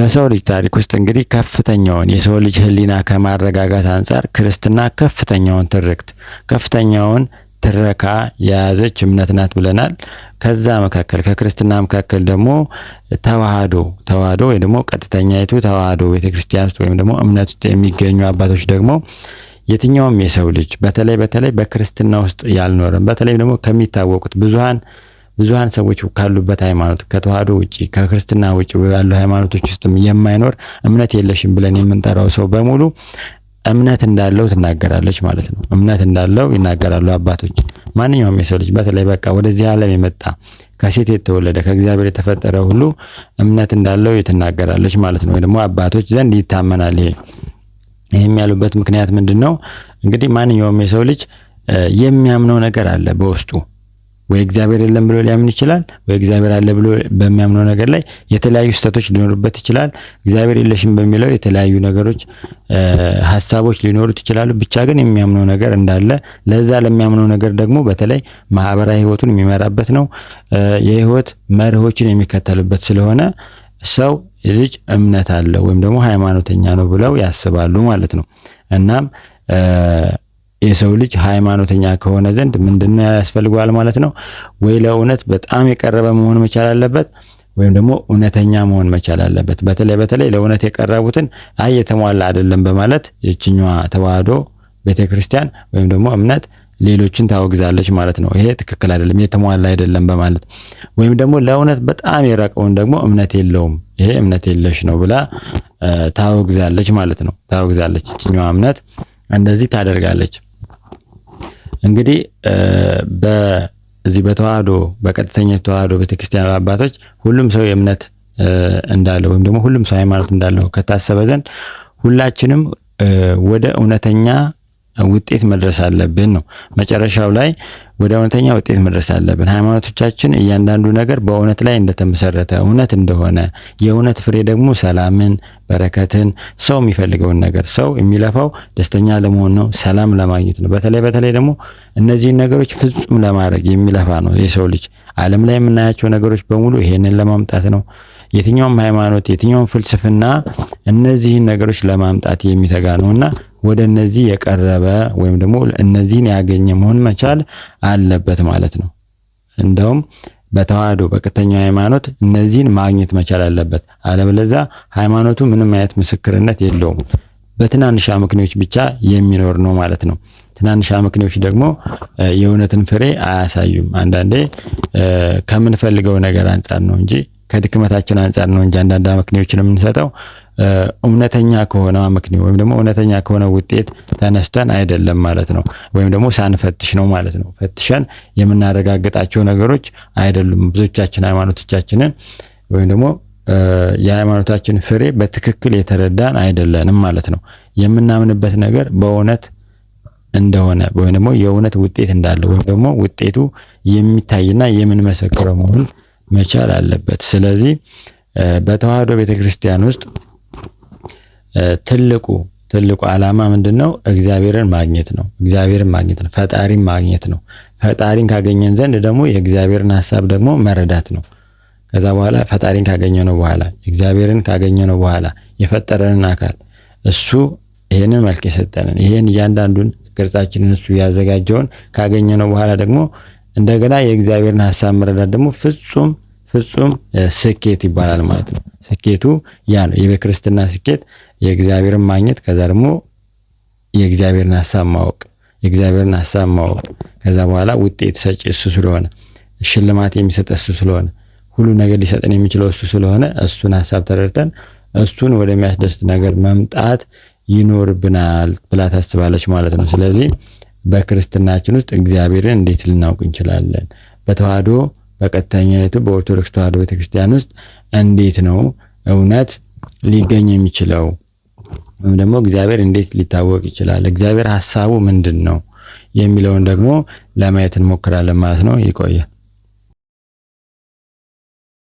በሰው ልጅ ታሪክ ውስጥ እንግዲህ ከፍተኛውን የሰው ልጅ ሕሊና ከማረጋጋት አንጻር ክርስትና ከፍተኛውን ትረካ የያዘች እምነት ናት ብለናል። ከዛ መካከል ከክርስትና መካከል ደግሞ ተዋህዶ ወይ ደግሞ ቀጥተኛይቱ ተዋህዶ ቤተክርስቲያን ውስጥ ወይም ደግሞ እምነት ውስጥ የሚገኙ አባቶች ደግሞ የትኛውም የሰው ልጅ በተለይ በክርስትና ውስጥ ያልኖረን በተለይ ደግሞ ከሚታወቁት ብዙሃን ሰዎች ካሉበት ሃይማኖት ከተዋህዶ ውጪ ከክርስትና ውጪ ያሉ ሃይማኖቶች ውስጥም የማይኖር እምነት የለሽም ብለን የምንጠራው ሰው በሙሉ እምነት እንዳለው ትናገራለች ማለት ነው። እምነት እንዳለው ይናገራሉ አባቶች። ማንኛውም የሰው ልጅ በተለይ በቃ ወደዚህ ዓለም የመጣ ከሴት የተወለደ ከእግዚአብሔር የተፈጠረ ሁሉ እምነት እንዳለው ትናገራለች ማለት ነው። ወይ ደግሞ አባቶች ዘንድ ይታመናል። ይሄም ያሉበት ምክንያት ምንድነው? እንግዲህ ማንኛውም የሰው ልጅ የሚያምነው ነገር አለ በውስጡ። ወይ እግዚአብሔር የለም ብሎ ሊያምን ይችላል፣ ወይ እግዚአብሔር አለ ብሎ በሚያምነው ነገር ላይ የተለያዩ ስህተቶች ሊኖሩበት ይችላል። እግዚአብሔር የለሽም በሚለው የተለያዩ ነገሮች ሐሳቦች ሊኖሩት ይችላሉ። ብቻ ግን የሚያምነው ነገር እንዳለ ለዛ ለሚያምነው ነገር ደግሞ በተለይ ማህበራዊ ህይወቱን የሚመራበት ነው። የህይወት መርሆችን የሚከተልበት ስለሆነ ሰው ልጅ እምነት አለው ወይም ደግሞ ሃይማኖተኛ ነው ብለው ያስባሉ ማለት ነው። እናም የሰው ልጅ ሃይማኖተኛ ከሆነ ዘንድ ምንድነው ያስፈልገዋል ማለት ነው? ወይ ለእውነት በጣም የቀረበ መሆን መቻል አለበት፣ ወይም ደግሞ እውነተኛ መሆን መቻል አለበት። በተለይ ለእውነት የቀረቡትን የተሟላ አይደለም በማለት የችኛዋ ተዋህዶ ቤተክርስቲያን ወይም ደግሞ እምነት ሌሎችን ታወግዛለች ማለት ነው። ይሄ ትክክል አይደለም፣ የተሟላ አይደለም በማለት ወይም ደግሞ ለእውነት በጣም የራቀውን ደግሞ እምነት የለውም፣ ይሄ እምነት የለሽ ነው ብላ ታወግዛለች ማለት ነው። ታወግዛለች። እችኛዋ እምነት እንደዚህ ታደርጋለች። እንግዲህ በዚህ በተዋህዶ በቀጥተኛ ተዋህዶ ቤተክርስቲያን አባቶች ሁሉም ሰው የእምነት እንዳለው ወይም ደግሞ ሁሉም ሰው ሃይማኖት እንዳለው ከታሰበ ዘንድ ሁላችንም ወደ እውነተኛ ውጤት መድረስ አለብን ነው። መጨረሻው ላይ ወደ እውነተኛ ውጤት መድረስ አለብን። ሃይማኖቶቻችን እያንዳንዱ ነገር በእውነት ላይ እንደተመሰረተ እውነት እንደሆነ የእውነት ፍሬ ደግሞ ሰላምን፣ በረከትን፣ ሰው የሚፈልገውን ነገር ሰው የሚለፋው ደስተኛ ለመሆን ነው፣ ሰላም ለማግኘት ነው። በተለይ ደግሞ እነዚህን ነገሮች ፍጹም ለማድረግ የሚለፋ ነው የሰው ልጅ። ዓለም ላይ የምናያቸው ነገሮች በሙሉ ይሄንን ለማምጣት ነው። የትኛውም ሃይማኖት የትኛውም ፍልስፍና እነዚህን ነገሮች ለማምጣት የሚተጋ ነውና ወደ እነዚህ የቀረበ ወይም ደግሞ እነዚህን ያገኘ መሆን መቻል አለበት ማለት ነው። እንደውም በተዋህዶ በቀጥተኛው ሃይማኖት እነዚህን ማግኘት መቻል አለበት። አለበለዚያ ሃይማኖቱ ምንም አይነት ምስክርነት የለውም። በትናንሽ አመክንዮች ብቻ የሚኖር ነው ማለት ነው። ትናንሽ አመክንዮች ደግሞ የእውነትን ፍሬ አያሳዩም። አንዳንዴ ከምንፈልገው ነገር አንፃር ነው እንጂ ከድክመታችን አንፃር ነው እንጂ አንዳንድ አመክንዮችን የምንሰጠው እውነተኛ ከሆነ አመክንዮ ወይም ደግሞ እውነተኛ ከሆነ ውጤት ተነስተን አይደለም ማለት ነው። ወይም ደግሞ ሳንፈትሽ ነው ማለት ነው። ፈትሸን የምናረጋግጣቸው ነገሮች አይደሉም። ብዙዎቻችን ሃይማኖቶቻችንን ወይም ደግሞ የሃይማኖታችን ፍሬ በትክክል የተረዳን አይደለንም ማለት ነው። የምናምንበት ነገር በእውነት እንደሆነ ወይም ደግሞ የእውነት ውጤት እንዳለው ወይም ደግሞ ውጤቱ የሚታይና የምንመሰክረው መሆን መቻል አለበት። ስለዚህ በተዋህዶ ቤተክርስቲያን ውስጥ ትልቁ ዓላማ ምንድነው? እግዚአብሔርን ማግኘት ነው። ፈጣሪን ማግኘት ነው። ፈጣሪን ካገኘን ዘንድ ደግሞ የእግዚአብሔርን ሐሳብ ደግሞ መረዳት ነው። ከዛ በኋላ ፈጣሪን ካገኘነው በኋላ እግዚአብሔርን ካገኘነው በኋላ የፈጠረንን አካል እሱ ይሄንን መልክ የሰጠንን ይሄን እያንዳንዱን ቅርጻችንን እሱ ያዘጋጀውን ካገኘነው በኋላ ደግሞ እንደገና የእግዚአብሔርን ሐሳብ መረዳት ደግሞ ፍጹም ስኬት ይባላል ማለት ነው። ስኬቱ ያ ነው። የክርስትና ስኬት የእግዚአብሔርን ማግኘት፣ ከዛ ደግሞ የእግዚአብሔርን ሐሳብ ማወቅ፣ ከዛ በኋላ ውጤት ሰጪ እሱ ስለሆነ ሽልማት የሚሰጥ እሱ ስለሆነ ሁሉ ነገር ሊሰጠን የሚችለው እሱ ስለሆነ እሱን ሐሳብ ተረድተን እሱን ወደሚያስደስት ነገር መምጣት ይኖርብናል ብላ ታስባለች ማለት ነው። ስለዚህ በክርስትናችን ውስጥ እግዚአብሔርን እንዴት ልናውቅ እንችላለን? በተዋህዶ በቀጥተኛይቱ በኦርቶዶክስ ተዋህዶ ቤተክርስቲያን ውስጥ እንዴት ነው እውነት ሊገኝ የሚችለው? ወይም ደግሞ እግዚአብሔር እንዴት ሊታወቅ ይችላል? እግዚአብሔር ሐሳቡ ምንድነው የሚለውን ደግሞ ለማየት እንሞክራለን ማለት ነው። ይቆያል።